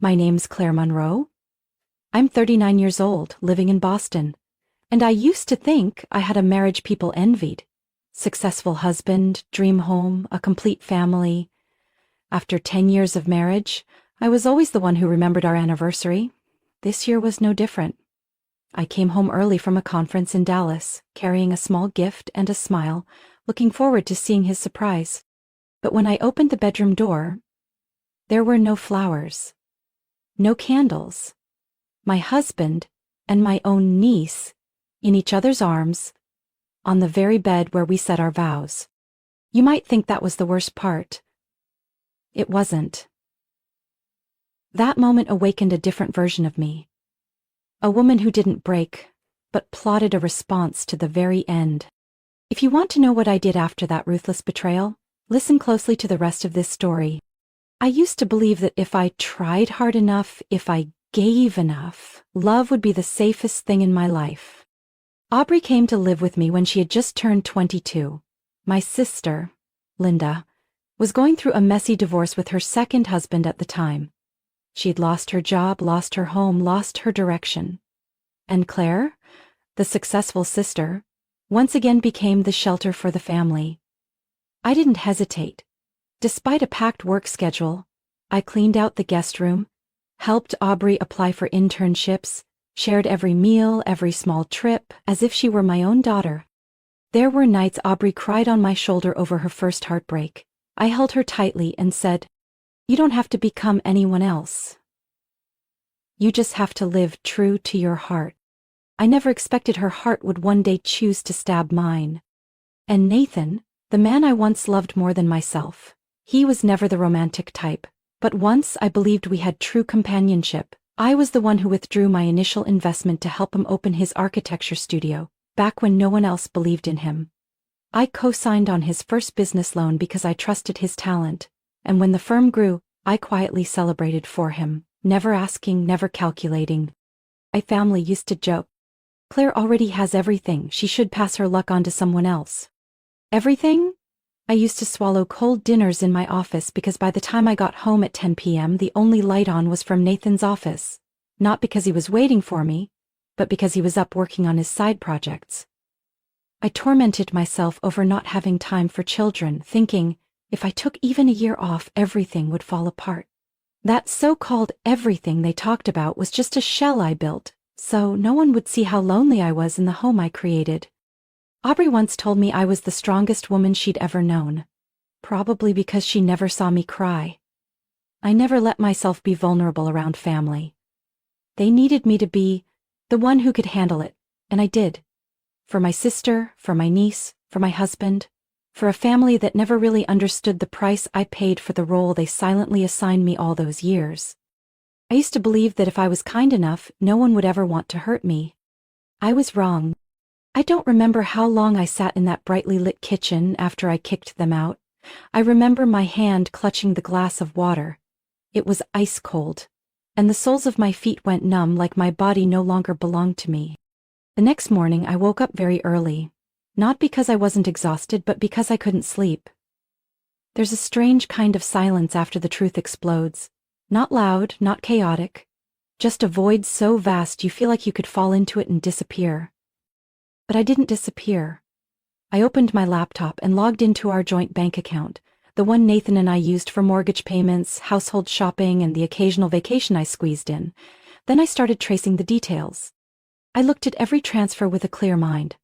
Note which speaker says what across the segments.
Speaker 1: My name's Claire Monroe. I'm 39 years old, living in Boston. And I used to think I had a marriage people envied. Successful husband, dream home, a complete family. After 10 years of marriage, I was always the one who remembered our anniversary. This year was no different. I came home early from a conference in Dallas, carrying a small gift and a smile, looking forward to seeing his surprise. But when I opened the bedroom door, there were no flowers, no candles. My husband and my own niece in each other's arms, on the very bed where we said our vows. You might think that was the worst part. It wasn't. That moment awakened a different version of me. A woman who didn't break, but plotted a response to the very end. If you want to know what I did after that ruthless betrayal, listen closely to the rest of this story. I used to believe that if I tried hard enough, if I gave enough, love would be the safest thing in my life. Aubrey came to live with me when she had just turned 22. My sister, Linda, was going through a messy divorce with her second husband at the time. She'd lost her job, lost her home, lost her direction. And Claire, the successful sister, once again became the shelter for the family. I didn't hesitate. Despite a packed work schedule, I cleaned out the guest room, helped Aubrey apply for internships, shared every meal, every small trip, as if she were my own daughter. There were nights Aubrey cried on my shoulder over her first heartbreak. I held her tightly and said, "You don't have to become anyone else. You just have to live true to your heart." I never expected her heart would one day choose to stab mine. And Nathan, the man I once loved more than myself, he was never the romantic type, but once I believed we had true companionship. I was the one who withdrew my initial investment to help him open his architecture studio, back when no one else believed in him. I co-signed on his first business loan because I trusted his talent, and when the firm grew, I quietly celebrated for him, never asking, never calculating. My family used to joke, "Claire already has everything, she should pass her luck on to someone else." Everything? I used to swallow cold dinners in my office because by the time I got home at 10 p.m. the only light on was from Nathan's office. Not because he was waiting for me, but because he was up working on his side projects. I tormented myself over not having time for children, thinking, if I took even a year off, everything would fall apart. That so-called everything they talked about was just a shell I built, so no one would see how lonely I was in the home I created. Aubrey once told me I was the strongest woman she'd ever known, probably because she never saw me cry. I never let myself be vulnerable around family. They needed me to be the one who could handle it, and I did. For my sister, for my niece, for my husband, for a family that never really understood the price I paid for the role they silently assigned me all those years. I used to believe that if I was kind enough, no one would ever want to hurt me. I was wrong. I don't remember how long I sat in that brightly lit kitchen after I kicked them out. I remember my hand clutching the glass of water. It was ice cold, and the soles of my feet went numb like my body no longer belonged to me. The next morning I woke up very early. Not because I wasn't exhausted, but because I couldn't sleep. There's a strange kind of silence after the truth explodes. Not loud, not chaotic. Just a void so vast you feel like you could fall into it and disappear. But I didn't disappear. I opened my laptop and logged into our joint bank account, the one Nathan and I used for mortgage payments, household shopping, and the occasional vacation I squeezed in. Then I started tracing the details. I looked at every transfer with a clear mind.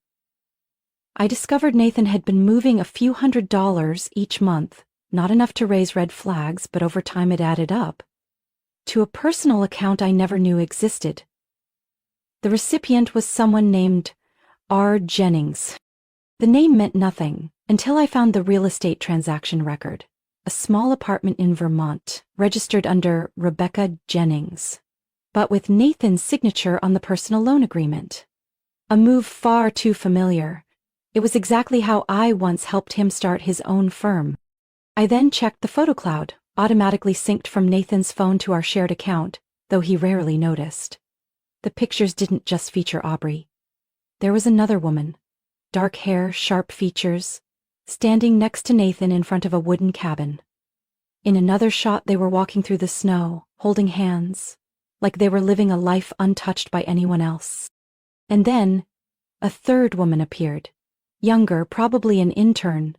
Speaker 1: I discovered Nathan had been moving a few $100s each month, not enough to raise red flags, but over time it added up, to a personal account I never knew existed. The recipient was someone named R. Jennings. The name meant nothing until I found the real estate transaction record, a small apartment in Vermont, registered under Rebecca Jennings, but with Nathan's signature on the personal loan agreement. A move far too familiar. It was exactly how I once helped him start his own firm. I then checked the photo cloud, automatically synced from Nathan's phone to our shared account, though he rarely noticed. The pictures didn't just feature Aubrey. There was another woman, dark hair, sharp features, standing next to Nathan in front of a wooden cabin. In another shot they were walking through the snow, holding hands, like they were living a life untouched by anyone else. And then, a third woman appeared, younger, probably an intern.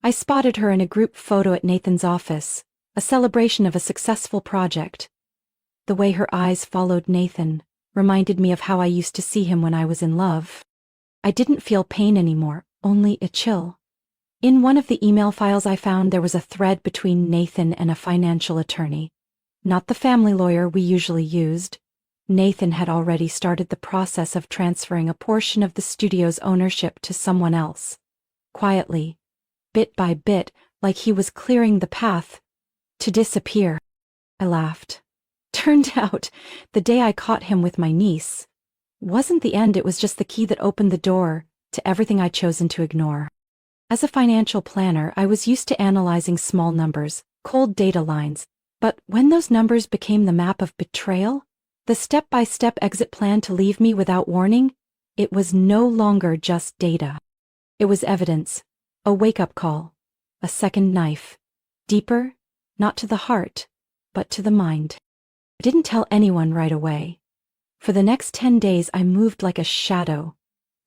Speaker 1: I spotted her in a group photo at Nathan's office, a celebration of a successful project. The way her eyes followed Nathan reminded me of how I used to see him when I was in love. I didn't feel pain anymore, only a chill. In one of the email files I found, there was a thread between Nathan and a financial attorney. Not the family lawyer we usually used. Nathan had already started the process of transferring a portion of the studio's ownership to someone else. Quietly, bit by bit, like he was clearing the path to disappear. I laughed. Turned out, the day I caught him with my niece wasn't the end, it was just the key that opened the door to everything I'd chosen to ignore. As a financial planner, I was used to analyzing small numbers, cold data lines, but when those numbers became the map of betrayal, the step-by-step exit plan to leave me without warning, it was no longer just data. It was evidence, a wake-up call, a second knife, deeper, not to the heart, but to the mind. I didn't tell anyone right away. For the next 10 days I moved like a shadow,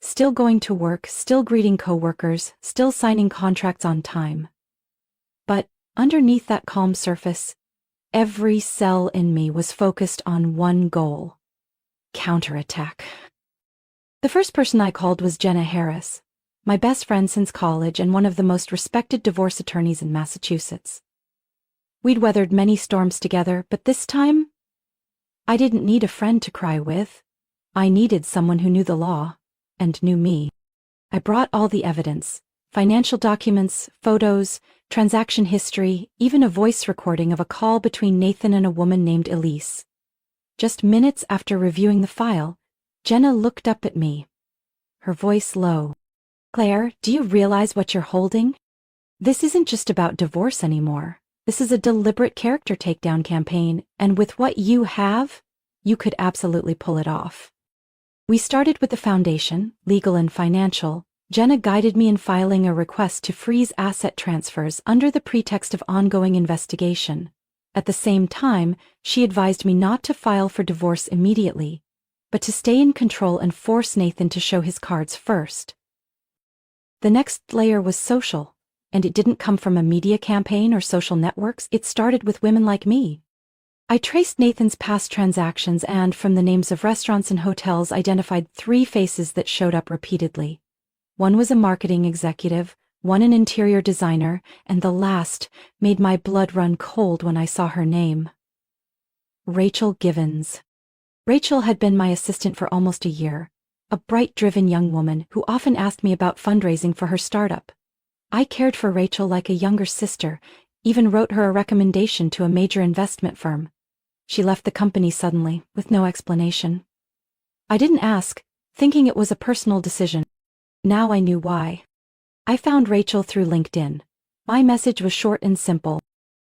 Speaker 1: still going to work, still greeting coworkers, still signing contracts on time. But underneath that calm surface, every cell in me was focused on one goal: counterattack. The first person I called was Jenna Harris, my best friend since college and one of the most respected divorce attorneys in Massachusetts. We'd weathered many storms together, but this time, I didn't need a friend to cry with. I needed someone who knew the law, and knew me. I brought all the evidence: financial documents, photos, transaction history, even a voice recording of a call between Nathan and a woman named Elise. Just minutes after reviewing the file, Jenna looked up at me, her voice low. "Claire, do you realize what you're holding? This isn't just about divorce anymore. This is a deliberate character takedown campaign, and with what you have, you could absolutely pull it off." We started with the foundation, legal and financial. Jenna guided me in filing a request to freeze asset transfers under the pretext of ongoing investigation. At the same time, she advised me not to file for divorce immediately, but to stay in control and force Nathan to show his cards first. The next layer was social, and it didn't come from a media campaign or social networks. It started with women like me. I traced Nathan's past transactions and, from the names of restaurants and hotels, identified 3 faces that showed up repeatedly. One was a marketing executive, one an interior designer, and the last made my blood run cold when I saw her name: Rachel Givens. Rachel had been my assistant for almost a year, a bright, driven young woman who often asked me about fundraising for her startup. I cared for Rachel like a younger sister, even wrote her a recommendation to a major investment firm. She left the company suddenly, with no explanation. I didn't ask, thinking it was a personal decision. Now I knew why. I found Rachel through LinkedIn. My message was short and simple: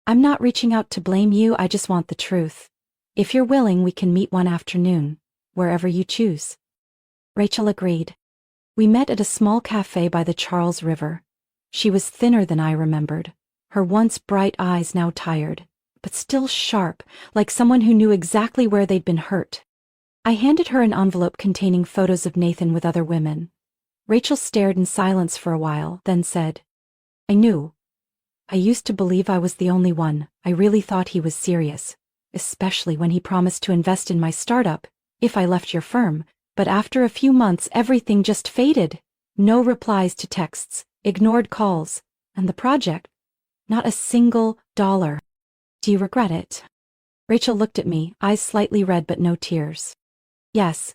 Speaker 1: "I'm not reaching out to blame you, I just want the truth. If you're willing, we can meet one afternoon, wherever you choose." Rachel agreed. We met at a small cafe by the Charles River. She was thinner than I remembered, her once bright eyes now tired, but still sharp, like someone who knew exactly where they'd been hurt. I handed her an envelope containing photos of Nathan with other women. Rachel stared in silence for a while, then said, "I knew. I used to believe I was the only one. I really thought he was serious, especially when he promised to invest in my startup if I left your firm. But after a few months, everything just faded. No replies to texts, ignored calls, and the project, not a single dollar. Do you regret it?" Rachel looked at me, eyes slightly red but no tears. "Yes.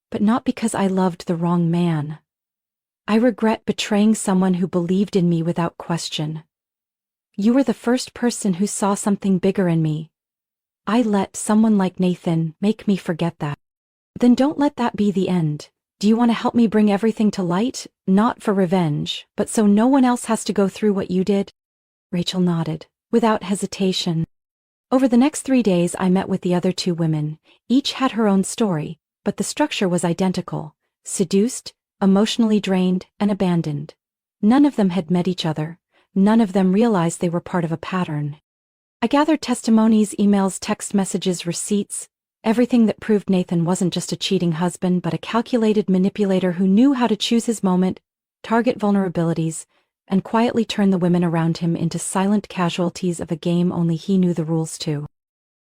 Speaker 1: But not because I loved the wrong man. I regret betraying someone who believed in me without question. You were the first person who saw something bigger in me. I let someone like Nathan make me forget that. Then don't let that be the end. Do you want to help me bring everything to light? Not for revenge, but so no one else has to go through what you did?" Rachel nodded, without hesitation. Over the next 3 days, I met with the other 2 women. Each had her own story, but the structure was identical: seduced, emotionally drained, and abandoned. None of them had met each other. None of them realized they were part of a pattern. I gathered testimonies, emails, text messages, receipts, everything that proved Nathan wasn't just a cheating husband but a calculated manipulator who knew how to choose his moment, target vulnerabilities, and quietly turn the women around him into silent casualties of a game only he knew the rules to.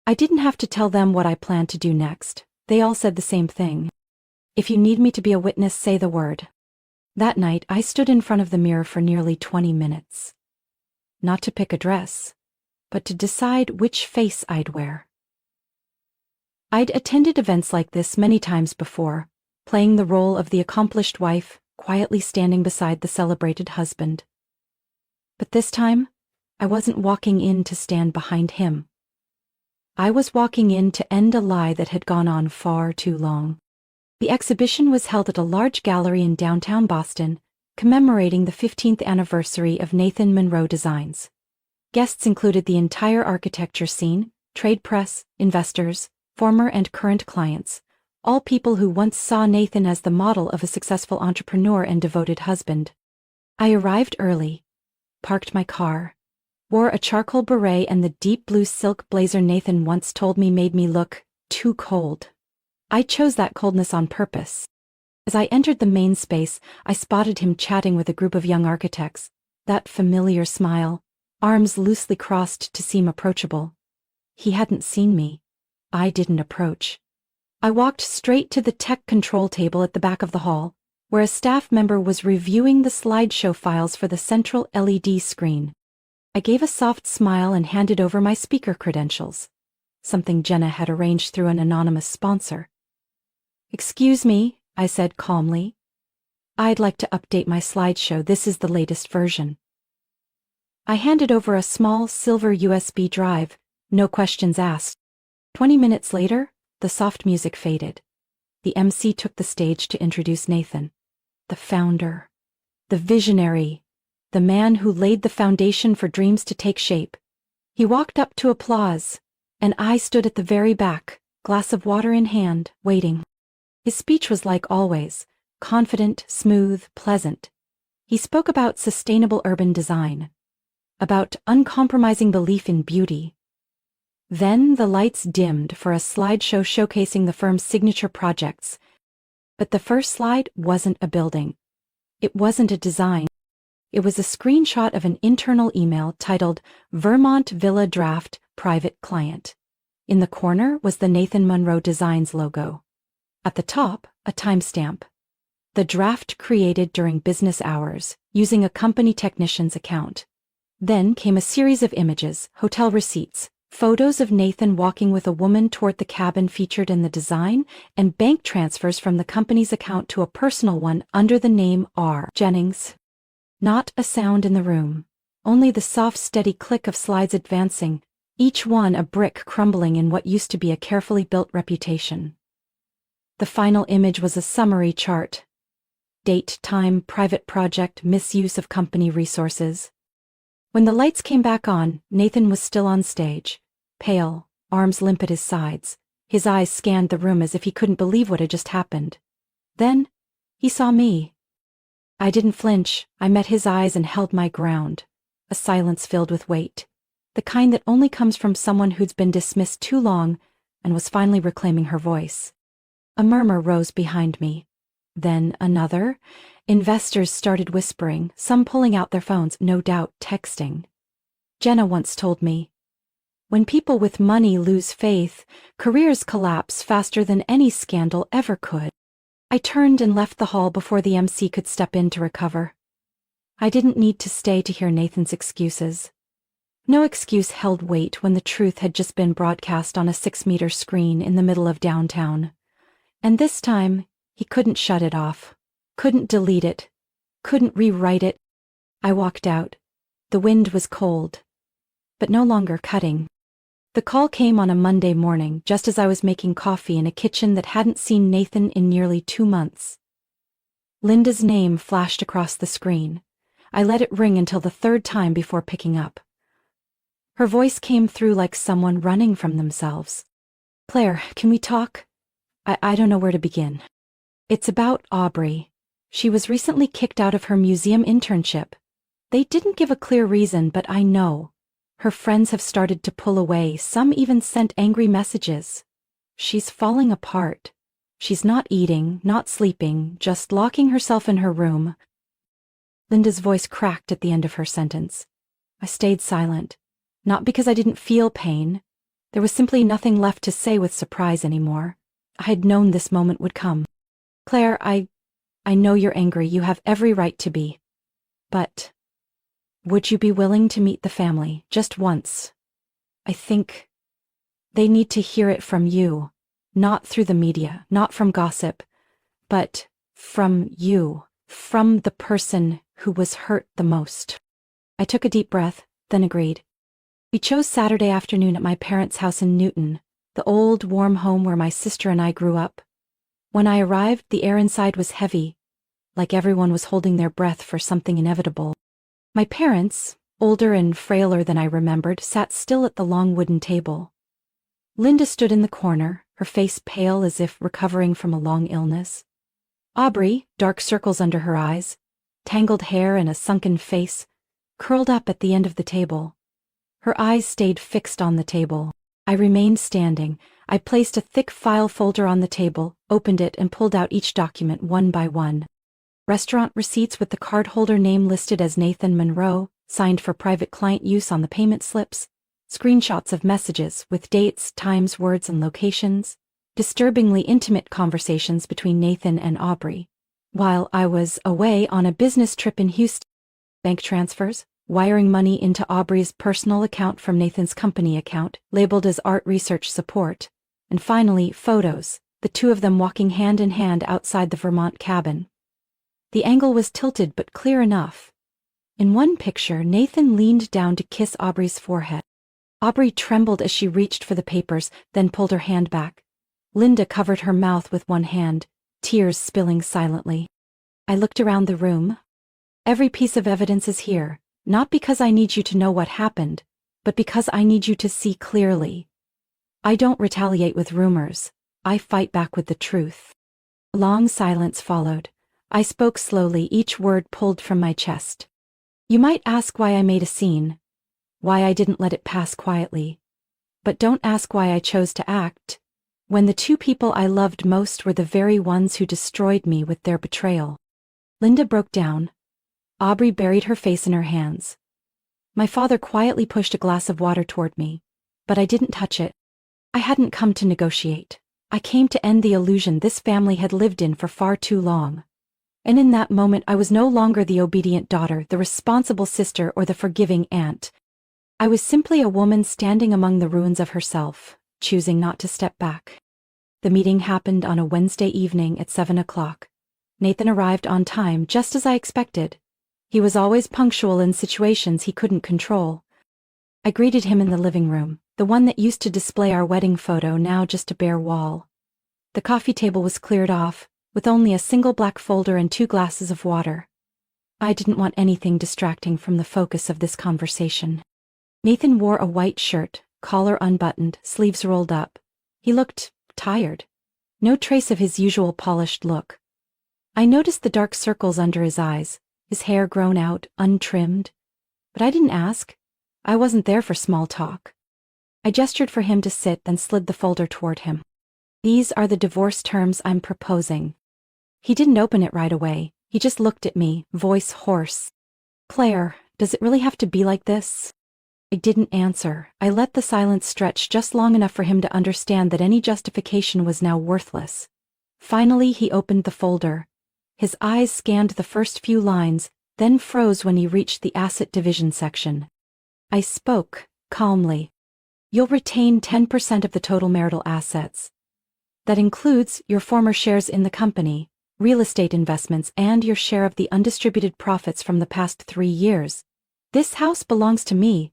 Speaker 1: I didn't have to tell them what I planned to do next. They all said the same thing. If you need me to be a witness, say the word. That night, I stood in front of the mirror for nearly 20 minutes. Not to pick a dress, but to decide which face I'd wear. I'd attended events like this many times before, playing the role of the accomplished wife, quietly standing beside the celebrated husband. But this time, I wasn't walking in to stand behind him. I was walking in to end a lie that had gone on far too long. The exhibition was held at a large gallery in downtown Boston, commemorating the 15th anniversary of Nathan Monroe Designs. Guests included the entire architecture scene, trade press, investors, former and current clients, all people who once saw Nathan as the model of a successful entrepreneur and devoted husband. I arrived early, parked my car, wore a charcoal beret and the deep blue silk blazer Nathan once told me made me look too cold. I chose that coldness on purpose. As I entered the main space, I spotted him chatting with a group of young architects, that familiar smile, arms loosely crossed to seem approachable. He hadn't seen me. I didn't approach. I walked straight to the tech control table at the back of the hall, where a staff member was reviewing the slideshow files for the central LED screen. I gave a soft smile and handed over my speaker credentials, something Jenna had arranged through an anonymous sponsor. "Excuse me," I said calmly. "I'd like to update my slideshow. This is the latest version." I handed over a small silver USB drive, no questions asked. 20 minutes later, the soft music faded. The MC took the stage to introduce Nathan, the founder, the visionary, the man who laid the foundation for dreams to take shape. He walked up to applause, and I stood at the very back, glass of water in hand, waiting. His speech was like always, confident, smooth, pleasant. He spoke about sustainable urban design, about uncompromising belief in beauty. Then the lights dimmed for a slideshow showcasing the firm's signature projects. But the first slide wasn't a building. It wasn't a design. It was a screenshot of an internal email titled Vermont Villa Draft Private Client. In the corner was the Nathan Monroe Designs logo. At the top, a timestamp. The draft created during business hours, using a company technician's account. Then came a series of images, hotel receipts, photos of Nathan walking with a woman toward the cabin featured in the design, and bank transfers from the company's account to a personal one under the name R. Jennings. Not a sound in the room, only the soft, steady click of slides advancing, each one a brick crumbling in what used to be a carefully built reputation. The final image was a summary chart. Date, time, private project, misuse of company resources. When the lights came back on, Nathan was still on stage, pale, arms limp at his sides. His eyes scanned the room as if he couldn't believe what had just happened. Then, he saw me. I didn't flinch. I met his eyes and held my ground, a silence filled with weight, the kind that only comes from someone who's been dismissed too long and was finally reclaiming her voice. A murmur rose behind me. Then another. Investors started whispering, some pulling out their phones, no doubt texting. Jenna once told me, "When people with money lose faith, careers collapse faster than any scandal ever could." I turned and left the hall before the MC could step in to recover. I didn't need to stay to hear Nathan's excuses. No excuse held weight when the truth had just been broadcast on a 6-meter screen in the middle of downtown. And this time, he couldn't shut it off. Couldn't delete it, couldn't rewrite it. I walked out. The wind was cold, but no longer cutting. The call came on a Monday morning, just as I was making coffee in a kitchen that hadn't seen Nathan in nearly 2 months. Linda's name flashed across the screen. I let it ring until the 3rd time before picking up. Her voice came through like someone running from themselves. "Claire, can we talk? I don't know where to begin. It's about Aubrey. She was recently kicked out of her museum internship. They didn't give a clear reason, but I know. Her friends have started to pull away, some even sent angry messages. She's falling apart. She's not eating, not sleeping, just locking herself in her room. Linda's voice cracked at the end of her sentence. I stayed silent. Not because I didn't feel pain. There was simply nothing left to say with surprise anymore. I had known this moment would come. Claire, I know you're angry. You have every right to be. But would you be willing to meet the family, just once? I think they need to hear it from you, not through the media, not from gossip, but from you, from the person who was hurt the most. I took a deep breath, then agreed. We chose Saturday afternoon at my parents' house in Newton, the old, warm home where my sister and I grew up. When I arrived, the air inside was heavy, like everyone was holding their breath for something inevitable. My parents, older and frailer than I remembered, sat still at the long wooden table. Linda stood in the corner, her face pale as if recovering from a long illness. Aubrey, dark circles under her eyes, tangled hair and a sunken face, curled up at the end of the table. Her eyes stayed fixed on the table. I remained standing. I placed a thick file folder on the table, opened it and pulled out each document one by one. Restaurant receipts with the cardholder name listed as Nathan Monroe, signed for private client use on the payment slips, screenshots of messages with dates, times, words, and locations, disturbingly intimate conversations between Nathan and Aubrey. While I was away on a business trip in Houston, bank transfers, wiring money into Aubrey's personal account from Nathan's company account, labeled as art research support, and finally, photos, the two of them walking hand in hand outside the Vermont cabin. The angle was tilted but clear enough. In one picture, Nathan leaned down to kiss Aubrey's forehead. Aubrey trembled as she reached for the papers, then pulled her hand back. Linda covered her mouth with one hand, tears spilling silently. I looked around the room. Every piece of evidence is here, not because I need you to know what happened, but because I need you to see clearly. I don't retaliate with rumors. I fight back with the truth. A long silence followed. I spoke slowly, each word pulled from my chest. You might ask why I made a scene, why I didn't let it pass quietly. But don't ask why I chose to act, when the two people I loved most were the very ones who destroyed me with their betrayal. Linda broke down. Aubrey buried her face in her hands. My father quietly pushed a glass of water toward me, but I didn't touch it. I hadn't come to negotiate. I came to end the illusion this family had lived in for far too long. And in that moment I was no longer the obedient daughter, the responsible sister, or the forgiving aunt. I was simply a woman standing among the ruins of herself, choosing not to step back. The meeting happened on a Wednesday evening at 7 o'clock. Nathan arrived on time, just as I expected. He was always punctual in situations he couldn't control. I greeted him in the living room, the one that used to display our wedding photo, now just a bare wall. The coffee table was cleared off, with only a single black folder and 2 glasses of water. I didn't want anything distracting from the focus of this conversation. Nathan wore a white shirt, collar unbuttoned, sleeves rolled up. He looked tired. No trace of his usual polished look. I noticed the dark circles under his eyes, his hair grown out, untrimmed. But I didn't ask. I wasn't there for small talk. I gestured for him to sit, then slid the folder toward him. These are the divorce terms I'm proposing. He didn't open it right away. He just looked at me, voice hoarse. Claire, does it really have to be like this? I didn't answer. I let the silence stretch just long enough for him to understand that any justification was now worthless. Finally, he opened the folder. His eyes scanned the first few lines, then froze when he reached the asset division section. I spoke, calmly. You'll retain 10% of the total marital assets. That includes your former shares in the company, real estate investments, and your share of the undistributed profits from the past 3 years. This house belongs to me.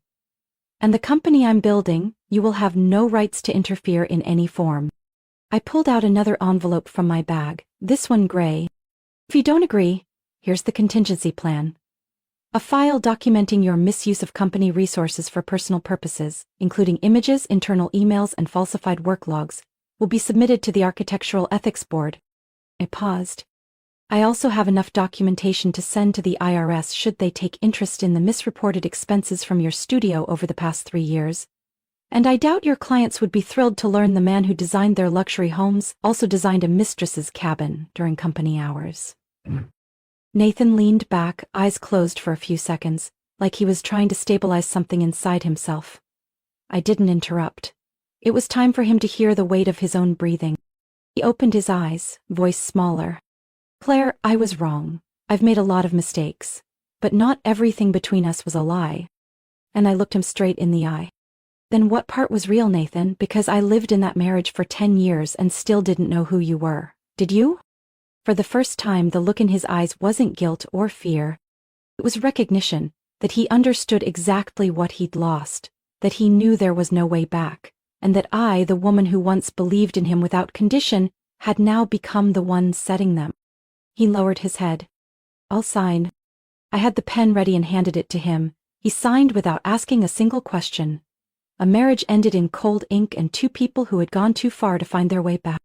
Speaker 1: And the company I'm building, you will have no rights to interfere in any form. I pulled out another envelope from my bag, this one gray. If you don't agree, here's the contingency plan. A file documenting your misuse of company resources for personal purposes, including images, internal emails, and falsified work logs, will be submitted to the Architectural Ethics Board. I paused. I also have enough documentation to send to the IRS should they take interest in the misreported expenses from your studio over the past 3 years. And I doubt your clients would be thrilled to learn the man who designed their luxury homes also designed a mistress's cabin during company hours. Nathan leaned back, eyes closed for a few seconds, like he was trying to stabilize something inside himself. I didn't interrupt. It was time for him to hear the weight of his own breathing. He opened his eyes, voice smaller. Claire, I was wrong. I've made a lot of mistakes. But not everything between us was a lie. And I looked him straight in the eye. Then what part was real, Nathan? Because I lived in that marriage for 10 years and still didn't know who you were. Did you? For the first time, the look in his eyes wasn't guilt or fear. It was recognition, that he understood exactly what he'd lost, that he knew there was no way back, and that I, the woman who once believed in him without condition, had now become the one setting them. He lowered his head. I'll sign. I had the pen ready and handed it to him. He signed without asking a single question. A marriage ended in cold ink and 2 people who had gone too far to find their way back.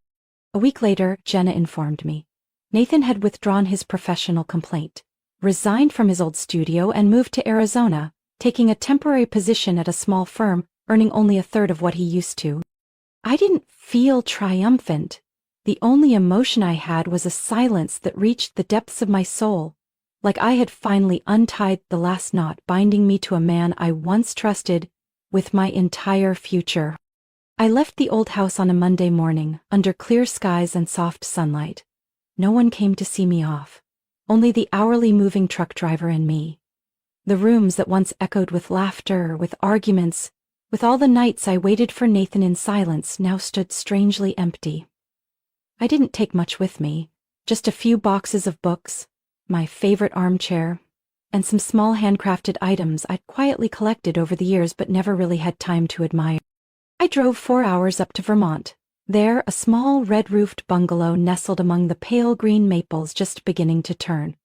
Speaker 1: A week later, Jenna informed me. Nathan had withdrawn his professional complaint, resigned from his old studio and moved to Arizona, taking a temporary position at a small firm, earning only a third of what he used to. I didn't feel triumphant. The only emotion I had was a silence that reached the depths of my soul, like I had finally untied the last knot binding me to a man I once trusted with my entire future. I left the old house on a Monday morning, under clear skies and soft sunlight. No one came to see me off, only the hourly moving truck driver and me. The rooms that once echoed with laughter, with arguments, with all the nights I waited for Nathan in silence now stood strangely empty. I didn't take much with me, just a few boxes of books, my favorite armchair, and some small handcrafted items I'd quietly collected over the years but never really had time to admire. I drove 4 hours up to Vermont. There, a small red-roofed bungalow nestled among the pale green maples just beginning to turn.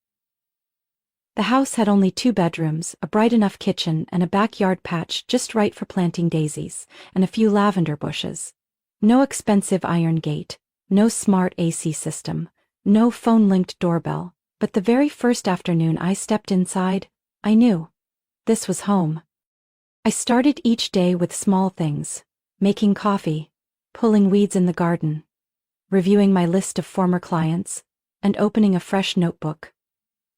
Speaker 1: The house had only 2 bedrooms, a bright enough kitchen, and a backyard patch just right for planting daisies, and a few lavender bushes. No expensive iron gate, no smart AC system, no phone-linked doorbell, but the very first afternoon I stepped inside, I knew. This was home. I started each day with small things, making coffee, pulling weeds in the garden, reviewing my list of former clients, and opening a fresh notebook.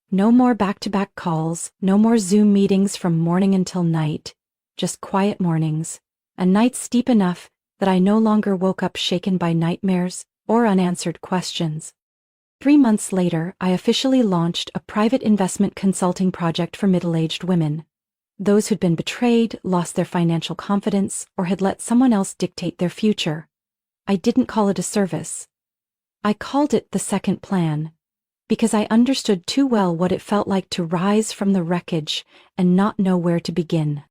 Speaker 1: No more back-to-back calls, no more Zoom meetings from morning until night, just quiet mornings, and nights deep enough that I no longer woke up shaken by nightmares or unanswered questions. 3 months later, I officially launched a private investment consulting project for middle-aged women, those who'd been betrayed, lost their financial confidence, or had let someone else dictate their future. I didn't call it a service. I called it the second plan, because I understood too well what it felt like to rise from the wreckage and not know where to begin.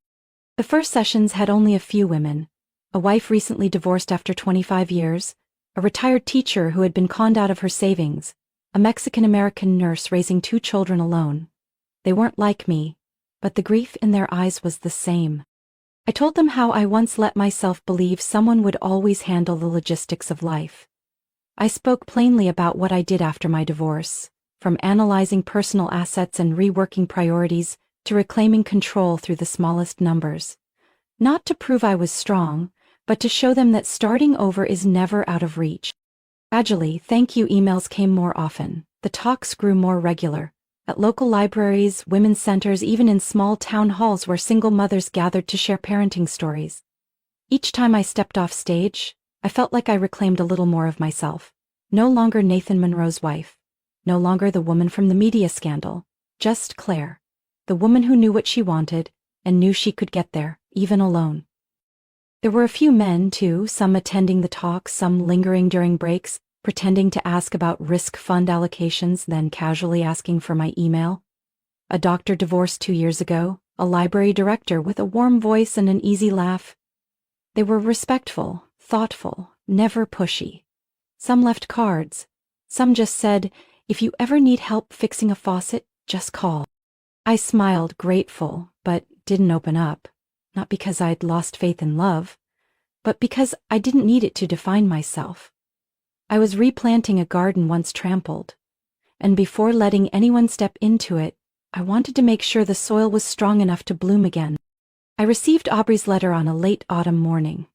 Speaker 1: The first sessions had only a few women, a wife recently divorced after 25 years, a retired teacher who had been conned out of her savings, a Mexican-American nurse raising 2 children alone. They weren't like me, but the grief in their eyes was the same. I told them how I once let myself believe someone would always handle the logistics of life. I spoke plainly about what I did after my divorce, from analyzing personal assets and reworking priorities to reclaiming control through the smallest numbers. Not to prove I was strong, but to show them that starting over is never out of reach. Gradually, thank you emails came more often. The talks grew more regular. At local libraries, women's centers, even in small town halls where single mothers gathered to share parenting stories. Each time I stepped off stage, I felt like I reclaimed a little more of myself. No longer Nathan Monroe's wife. No longer the woman from the media scandal. Just Claire. The woman who knew what she wanted and knew she could get there, even alone. There were a few men, too, some attending the talks, some lingering during breaks, pretending to ask about risk fund allocations, then casually asking for my email. A doctor divorced 2 years ago, a library director with a warm voice and an easy laugh. They were respectful, thoughtful, never pushy. Some left cards. Some just said, if you ever need help fixing a faucet, just call. I smiled, grateful, but didn't open up. Not because I'd lost faith in love, but because I didn't need it to define myself. I was replanting a garden once trampled, and before letting anyone step into it, I wanted to make sure the soil was strong enough to bloom again. I received Aubrey's letter on a late autumn morning.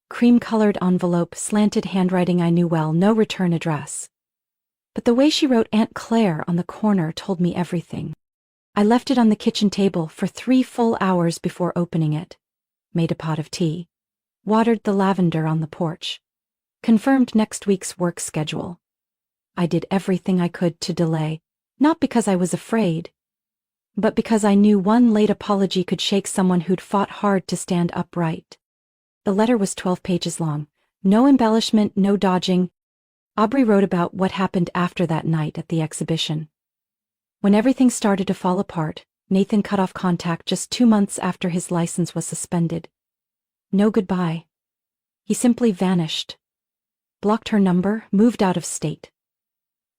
Speaker 1: Cream-colored envelope, slanted handwriting I knew well, no return address. But the way she wrote Aunt Claire on the corner told me everything. I left it on the kitchen table for 3 full hours before opening it, made a pot of tea, watered the lavender on the porch, confirmed next week's work schedule. I did everything I could to delay, not because I was afraid, but because I knew one late apology could shake someone who'd fought hard to stand upright. The letter was 12 pages long, no embellishment, no dodging. Aubrey wrote about what happened after that night at the exhibition. When everything started to fall apart, Nathan cut off contact just 2 months after his license was suspended. No goodbye. He simply vanished. Blocked her number, moved out of state.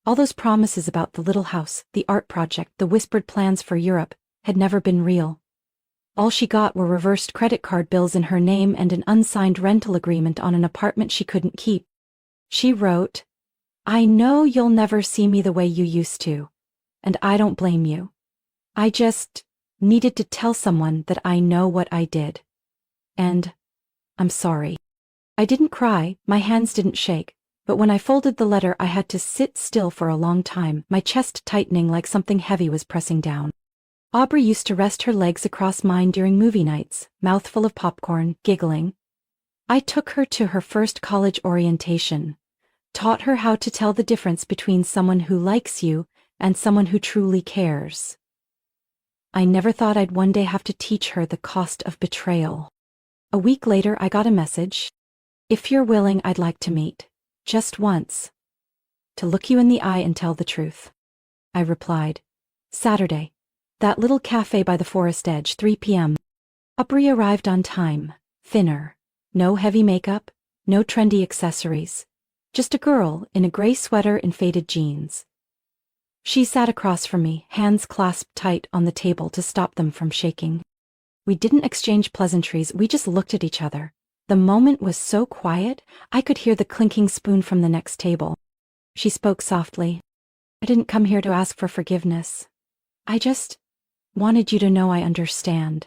Speaker 1: All those promises about the little house, the art project, the whispered plans for Europe, had never been real. All she got were reversed credit card bills in her name and an unsigned rental agreement on an apartment she couldn't keep. She wrote, "I know you'll never see me the way you used to, and I don't blame you. I just needed to tell someone that I know what I did. And I'm sorry." I didn't cry, my hands didn't shake, but when I folded the letter I had to sit still for a long time, my chest tightening like something heavy was pressing down. Aubrey used to rest her legs across mine during movie nights, mouthful of popcorn, giggling. I took her to her first college orientation, taught her how to tell the difference between someone who likes you and someone who truly cares. I never thought I'd one day have to teach her the cost of betrayal. A week later I got a message. "If you're willing, I'd like to meet. Just once. To look you in the eye and tell the truth." I replied, "Saturday. That little cafe by the forest edge, 3 p.m. Aubrey arrived on time, thinner. No heavy makeup, no trendy accessories. Just a girl in a gray sweater and faded jeans. She sat across from me, hands clasped tight on the table to stop them from shaking. We didn't exchange pleasantries, we just looked at each other. The moment was so quiet, I could hear the clinking spoon from the next table. She spoke softly. "I didn't come here to ask for forgiveness. I just wanted you to know I understand.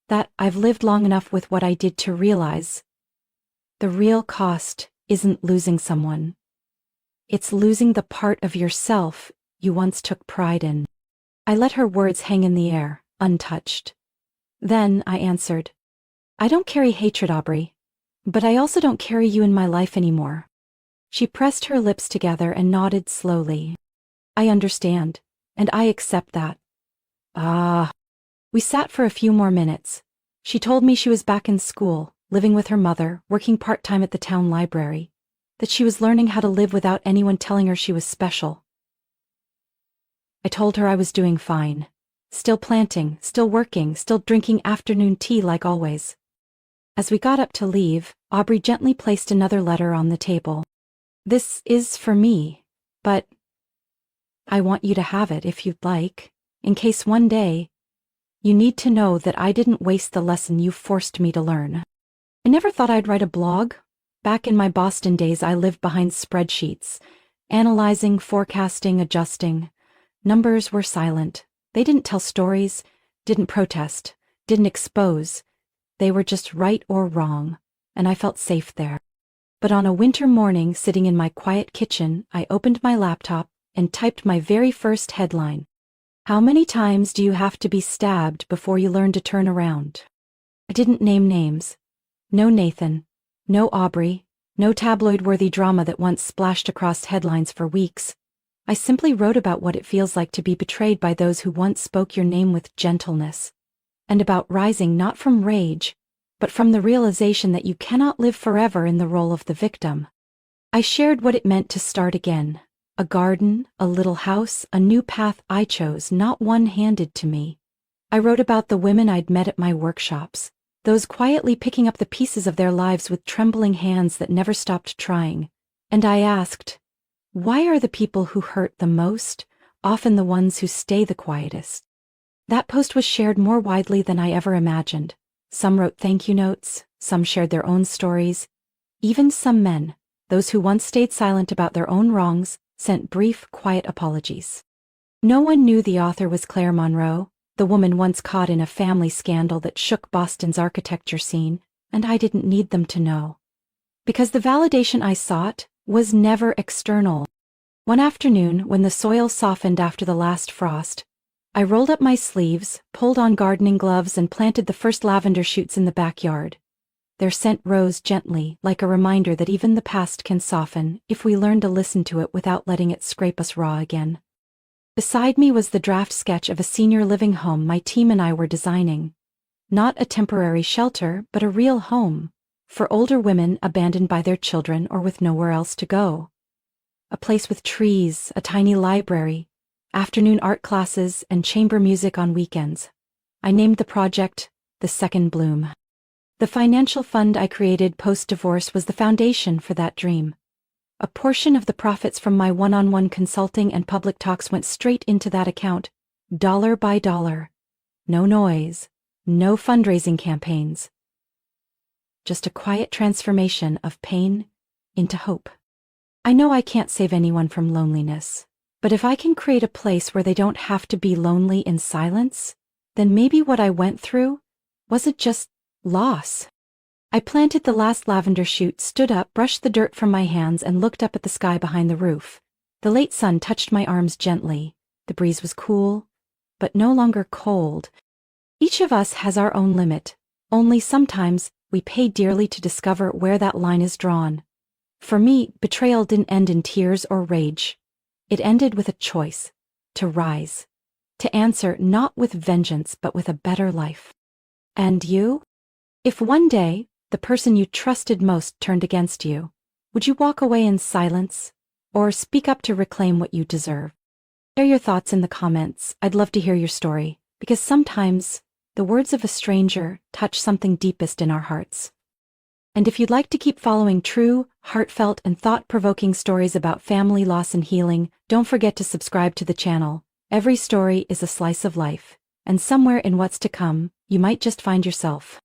Speaker 1: That I've lived long enough with what I did to realize the real cost isn't losing someone. It's losing the part of yourself you once took pride in." I let her words hang in the air, untouched. Then I answered, "I don't carry hatred, Aubrey, but I also don't carry you in my life anymore." She pressed her lips together and nodded slowly. "I understand, and I accept that." Ah. We sat for a few more minutes. She told me she was back in school, living with her mother, working part-time at the town library, that she was learning how to live without anyone telling her she was special. I told her I was doing fine. Still planting, still working, still drinking afternoon tea like always. As we got up to leave, Aubrey gently placed another letter on the table. "This is for me, but I want you to have it if you'd like, in case one day you need to know that I didn't waste the lesson you forced me to learn." I never thought I'd write a blog. Back in my Boston days, I lived behind spreadsheets, analyzing, forecasting, adjusting. Numbers were silent. They didn't tell stories, didn't protest, didn't expose. They were just right or wrong, and I felt safe there. But on a winter morning, sitting in my quiet kitchen, I opened my laptop and typed my very first headline. "How many times do you have to be stabbed before you learn to turn around?" I didn't name names. No Nathan, no Aubrey, no tabloid-worthy drama that once splashed across headlines for weeks. I simply wrote about what it feels like to be betrayed by those who once spoke your name with gentleness, and about rising not from rage, but from the realization that you cannot live forever in the role of the victim. I shared what it meant to start again. A garden, a little house, a new path I chose, not one handed to me. I wrote about the women I'd met at my workshops, those quietly picking up the pieces of their lives with trembling hands that never stopped trying. And I asked, why are the people who hurt the most often the ones who stay the quietest? That post was shared more widely than I ever imagined. Some wrote thank you notes, some shared their own stories. Even some men, those who once stayed silent about their own wrongs, sent brief, quiet apologies. No one knew the author was Claire Monroe, the woman once caught in a family scandal that shook Boston's architecture scene, and I didn't need them to know. Because the validation I sought was never external. One afternoon, when the soil softened after the last frost, I rolled up my sleeves, pulled on gardening gloves, and planted the first lavender shoots in the backyard. Their scent rose gently, like a reminder that even the past can soften if we learn to listen to it without letting it scrape us raw again. Beside me was the draft sketch of a senior living home my team and I were designing. Not a temporary shelter, but a real home, for older women abandoned by their children or with nowhere else to go. A place with trees, a tiny library, afternoon art classes, and chamber music on weekends. I named the project The Second Bloom. The financial fund I created post-divorce was the foundation for that dream. A portion of the profits from my one-on-one consulting and public talks went straight into that account, dollar by dollar. No noise, no fundraising campaigns. Just a quiet transformation of pain into hope. I know I can't save anyone from loneliness, but if I can create a place where they don't have to be lonely in silence, then maybe what I went through wasn't just loss. I planted the last lavender shoot, stood up, brushed the dirt from my hands, and looked up at the sky behind the roof. The late sun touched my arms gently. The breeze was cool, but no longer cold. Each of us has our own limit, only sometimes we pay dearly to discover where that line is drawn. For me, betrayal didn't end in tears or rage. It ended with a choice, to rise, to answer not with vengeance but with a better life. And you? If one day, the person you trusted most turned against you, would you walk away in silence, or speak up to reclaim what you deserve? Share your thoughts in the comments. I'd love to hear your story, because sometimes the words of a stranger touch something deepest in our hearts. And if you'd like to keep following true, heartfelt, and thought-provoking stories about family loss and healing, don't forget to subscribe to the channel. Every story is a slice of life, and somewhere in what's to come, you might just find yourself.